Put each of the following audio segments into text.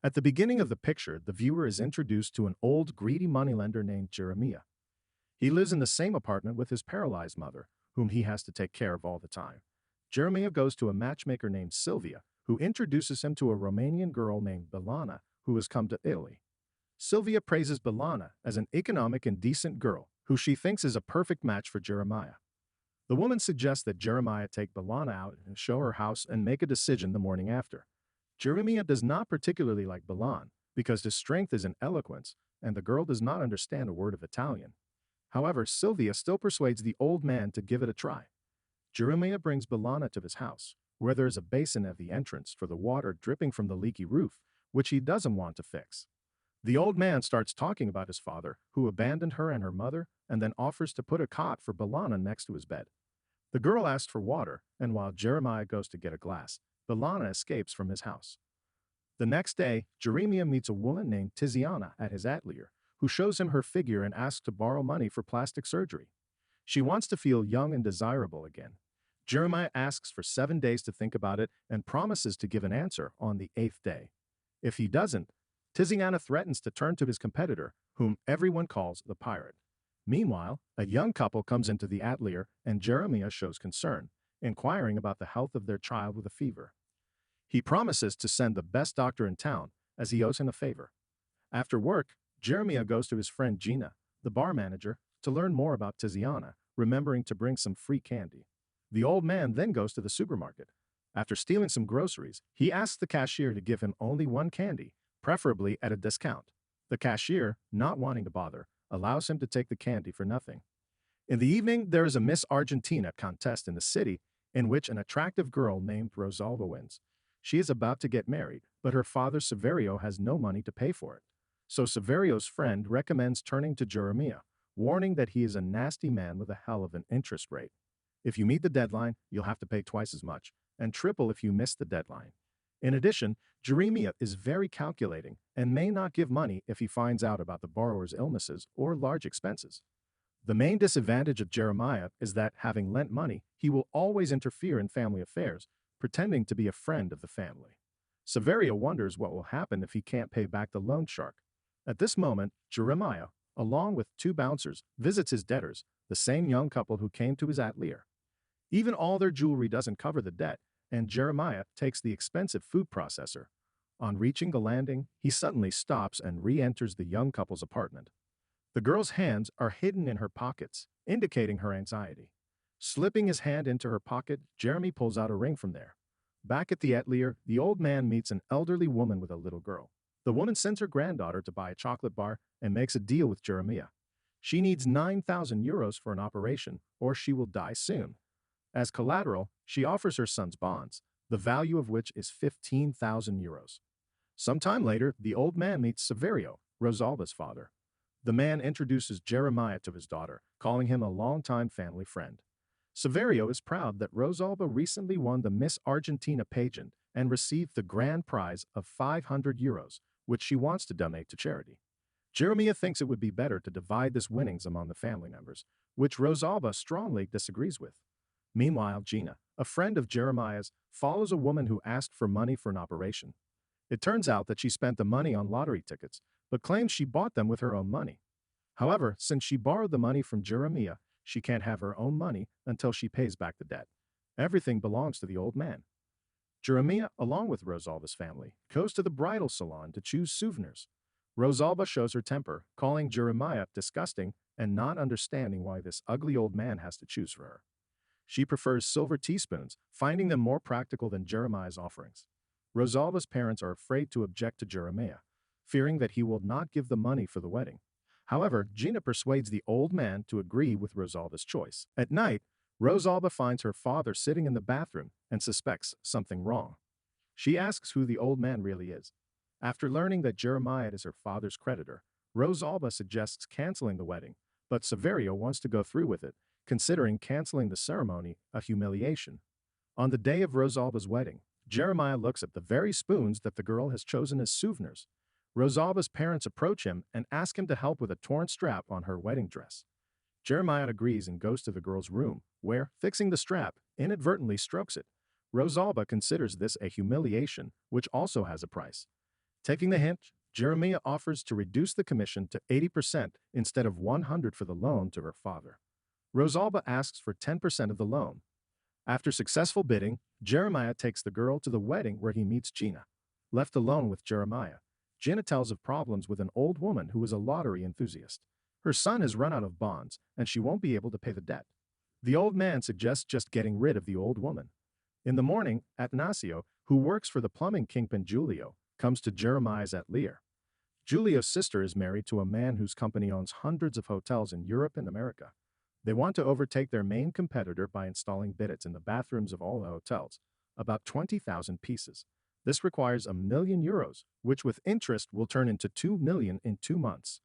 At the beginning of the picture, the viewer is introduced to an old, greedy moneylender named Jeremiah. He lives in the same apartment with his paralyzed mother, whom he has to take care of all the time. Jeremiah goes to a matchmaker named Sylvia, who introduces him to a Romanian girl named Belana, who has come to Italy. Sylvia praises Belana as an economic and decent girl, who she thinks is a perfect match for Jeremiah. The woman suggests that Jeremiah take Belana out and show her house and make a decision the morning after. Jeremiah does not particularly like Belan because his strength is in eloquence and the girl does not understand a word of Italian. However, Sylvia still persuades the old man to give it a try. Jeremiah brings Belana to his house, where there is a basin at the entrance for the water dripping from the leaky roof, which he doesn't want to fix. The old man starts talking about his father, who abandoned her and her mother, and then offers to put a cot for Belana next to his bed. The girl asks for water, and while Jeremiah goes to get a glass, Belana escapes from his house. The next day, Jeremiah meets a woman named Tiziana at his atelier, who shows him her figure and asks to borrow money for plastic surgery. She wants to feel young and desirable again. Jeremiah asks for 7 days to think about it and promises to give an answer on the 8th day. If he doesn't, Tiziana threatens to turn to his competitor, whom everyone calls the pirate. Meanwhile, a young couple comes into the atelier and Jeremiah shows concern, inquiring about the health of their child with a fever. He promises to send the best doctor in town, as he owes him a favor. After work, Jeremiah goes to his friend Gina, the bar manager, to learn more about Tiziana, remembering to bring some free candy. The old man then goes to the supermarket. After stealing some groceries, he asks the cashier to give him only one candy, preferably at a discount. The cashier, not wanting to bother, allows him to take the candy for nothing. In the evening, there is a Miss Argentina contest in the city in which an attractive girl named Rosalba wins. She is about to get married, but her father Severio has no money to pay for it. So Severio's friend recommends turning to Jeremiah, warning that he is a nasty man with a hell of an interest rate. If you meet the deadline, you'll have to pay twice as much, and triple if you miss the deadline. In addition, Jeremiah is very calculating and may not give money if he finds out about the borrower's illnesses or large expenses. The main disadvantage of Jeremiah is that, having lent money, he will always interfere in family affairs, pretending to be a friend of the family. Severio wonders what will happen if he can't pay back the loan shark. At this moment, Jeremiah, along with 2 bouncers, visits his debtors, the same young couple who came to his atelier. Even all their jewelry doesn't cover the debt, and Jeremiah takes the expensive food processor. On reaching the landing, he suddenly stops and re-enters the young couple's apartment. The girl's hands are hidden in her pockets, indicating her anxiety. Slipping his hand into her pocket, Jeremy pulls out a ring from there. Back at the atelier, the old man meets an elderly woman with a little girl. The woman sends her granddaughter to buy a chocolate bar and makes a deal with Jeremiah. She needs 9,000 euros for an operation, or she will die soon. As collateral, she offers her son's bonds, the value of which is 15,000 euros. Sometime later, the old man meets Severio, Rosalba's father. The man introduces Jeremiah to his daughter, calling him a longtime family friend. Severio is proud that Rosalba recently won the Miss Argentina pageant and received the grand prize of 500 euros, which she wants to donate to charity. Jeremiah thinks it would be better to divide this winnings among the family members, which Rosalba strongly disagrees with. Meanwhile, Gina, a friend of Jeremiah's, follows a woman who asked for money for an operation. It turns out that she spent the money on lottery tickets, but claims she bought them with her own money. However, since she borrowed the money from Jeremiah, she can't have her own money until she pays back the debt. Everything belongs to the old man. Jeremiah, along with Rosalba's family, goes to the bridal salon to choose souvenirs. Rosalba shows her temper, calling Jeremiah disgusting and not understanding why this ugly old man has to choose for her. She prefers silver teaspoons, finding them more practical than Jeremiah's offerings. Rosalba's parents are afraid to object to Jeremiah, fearing that he will not give the money for the wedding. However, Gina persuades the old man to agree with Rosalba's choice. At night, Rosalba finds her father sitting in the bathroom and suspects something wrong. She asks who the old man really is. After learning that Jeremiah is her father's creditor, Rosalba suggests canceling the wedding, but Severio wants to go through with it, considering canceling the ceremony a humiliation. On the day of Rosalba's wedding, Jeremiah looks at the very spoons that the girl has chosen as souvenirs. Rosalba's parents approach him and ask him to help with a torn strap on her wedding dress. Jeremiah agrees and goes to the girl's room, where, fixing the strap, inadvertently strokes it. Rosalba considers this a humiliation, which also has a price. Taking the hint, Jeremiah offers to reduce the commission to 80% instead of 100 for the loan to her father. Rosalba asks for 10% of the loan. After successful bidding, Jeremiah takes the girl to the wedding where he meets Gina. Left alone with Jeremiah, Gina tells of problems with an old woman who is a lottery enthusiast. Her son has run out of bonds, and she won't be able to pay the debt. The old man suggests just getting rid of the old woman. In the morning, Atanasio, who works for the plumbing kingpin Giulio, comes to Jeremiah's atelier. Giulio's sister is married to a man whose company owns hundreds of hotels in Europe and America. They want to overtake their main competitor by installing bidets in the bathrooms of all the hotels, about 20,000 pieces. This requires €1 million, which with interest will turn into 2 million in 2 months.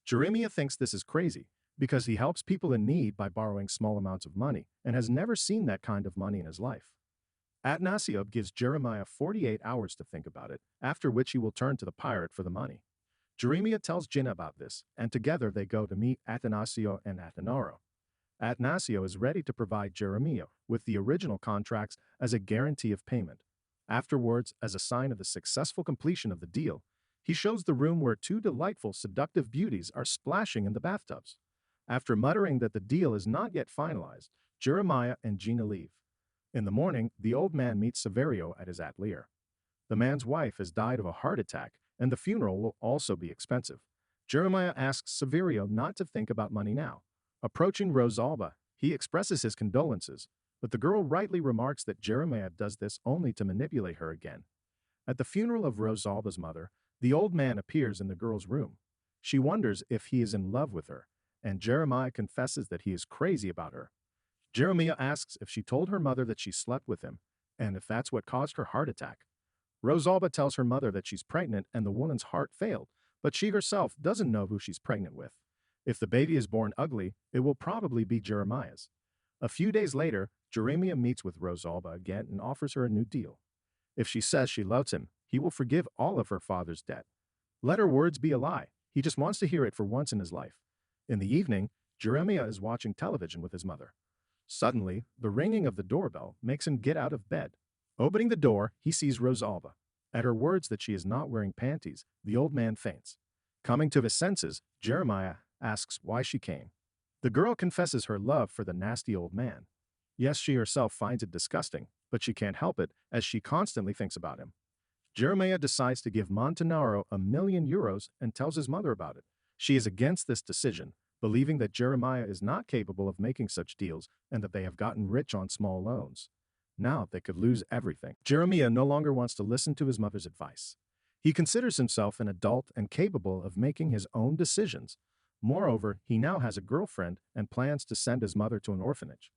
Jeremiah thinks this is crazy because he helps people in need by borrowing small amounts of money and has never seen that kind of money in his life. Atanasio gives Jeremiah 48 hours to think about it, after which he will turn to the pirate for the money. Jeremiah tells Gina about this, and together they go to meet Atanasio and Atanaro. Atanasio is ready to provide Jeremiah with the original contracts as a guarantee of payment. Afterwards, as a sign of the successful completion of the deal, he shows the room where two delightful, seductive beauties are splashing in the bathtubs. After muttering that the deal is not yet finalized, Jeremiah and Gina leave. In the morning, the old man meets Saverio at his atelier. The man's wife has died of a heart attack, and the funeral will also be expensive. Jeremiah asks Saverio not to think about money now. Approaching Rosalba, he expresses his condolences, but the girl rightly remarks that Jeremiah does this only to manipulate her again. At the funeral of Rosalba's mother, the old man appears in the girl's room. She wonders if he is in love with her, and Jeremiah confesses that he is crazy about her. Jeremiah asks if she told her mother that she slept with him, and if that's what caused her heart attack. Rosalba tells her mother that she's pregnant and the woman's heart failed, but she herself doesn't know who she's pregnant with. If the baby is born ugly, it will probably be Jeremiah's. A few days later, Jeremiah meets with Rosalba again and offers her a new deal. If she says she loves him, he will forgive all of her father's debt. Let her words be a lie. He just wants to hear it for once in his life. In the evening, Jeremiah is watching television with his mother. Suddenly, the ringing of the doorbell makes him get out of bed. Opening the door, he sees Rosalba. At her words that she is not wearing panties, the old man faints. Coming to his senses, Jeremiah asks why she came. The girl confesses her love for the nasty old man. Yes, she herself finds it disgusting, but she can't help it as she constantly thinks about him. Jeremiah decides to give Montanaro €1 million and tells his mother about it. She is against this decision, believing that Jeremiah is not capable of making such deals and that they have gotten rich on small loans. Now they could lose everything. Jeremiah no longer wants to listen to his mother's advice. He considers himself an adult and capable of making his own decisions. Moreover, he now has a girlfriend and plans to send his mother to an orphanage.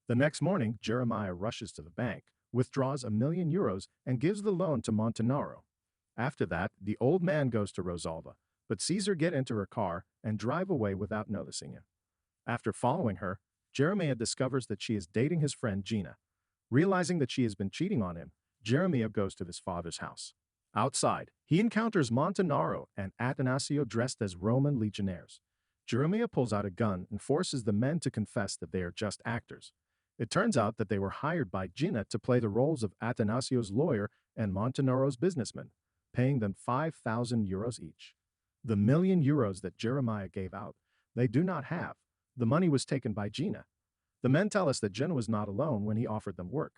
The next morning, Jeremiah rushes to the bank, withdraws €1 million, and gives the loan to Montanaro. After that, the old man goes to Rosalba, but sees her get into her car and drive away without noticing him. After following her, Jeremiah discovers that she is dating his friend Gina. Realizing that she has been cheating on him, Jeremiah goes to his father's house. Outside, he encounters Montanaro and Atanasio dressed as Roman legionnaires. Jeremiah pulls out a gun and forces the men to confess that they are just actors. It turns out that they were hired by Gina to play the roles of Atanasio's lawyer and Montanaro's businessman, paying them €5,000 each. The €1 million that Jeremiah gave out, they do not have. The money was taken by Gina. The men tell us that Gina was not alone when he offered them work.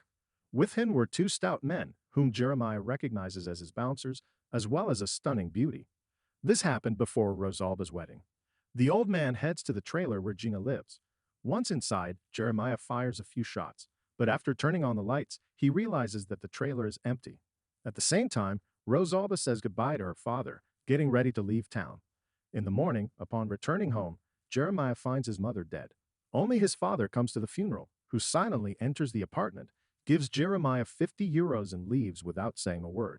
With him were two stout men, whom Jeremiah recognizes as his bouncers, as well as a stunning beauty. This happened before Rosalba's wedding. The old man heads to the trailer where Gina lives. Once inside, Jeremiah fires a few shots, but after turning on the lights, he realizes that the trailer is empty. At the same time, Rosalba says goodbye to her father, getting ready to leave town. In the morning, upon returning home, Jeremiah finds his mother dead. Only his father comes to the funeral, who silently enters the apartment, gives Jeremiah €50 and leaves without saying a word.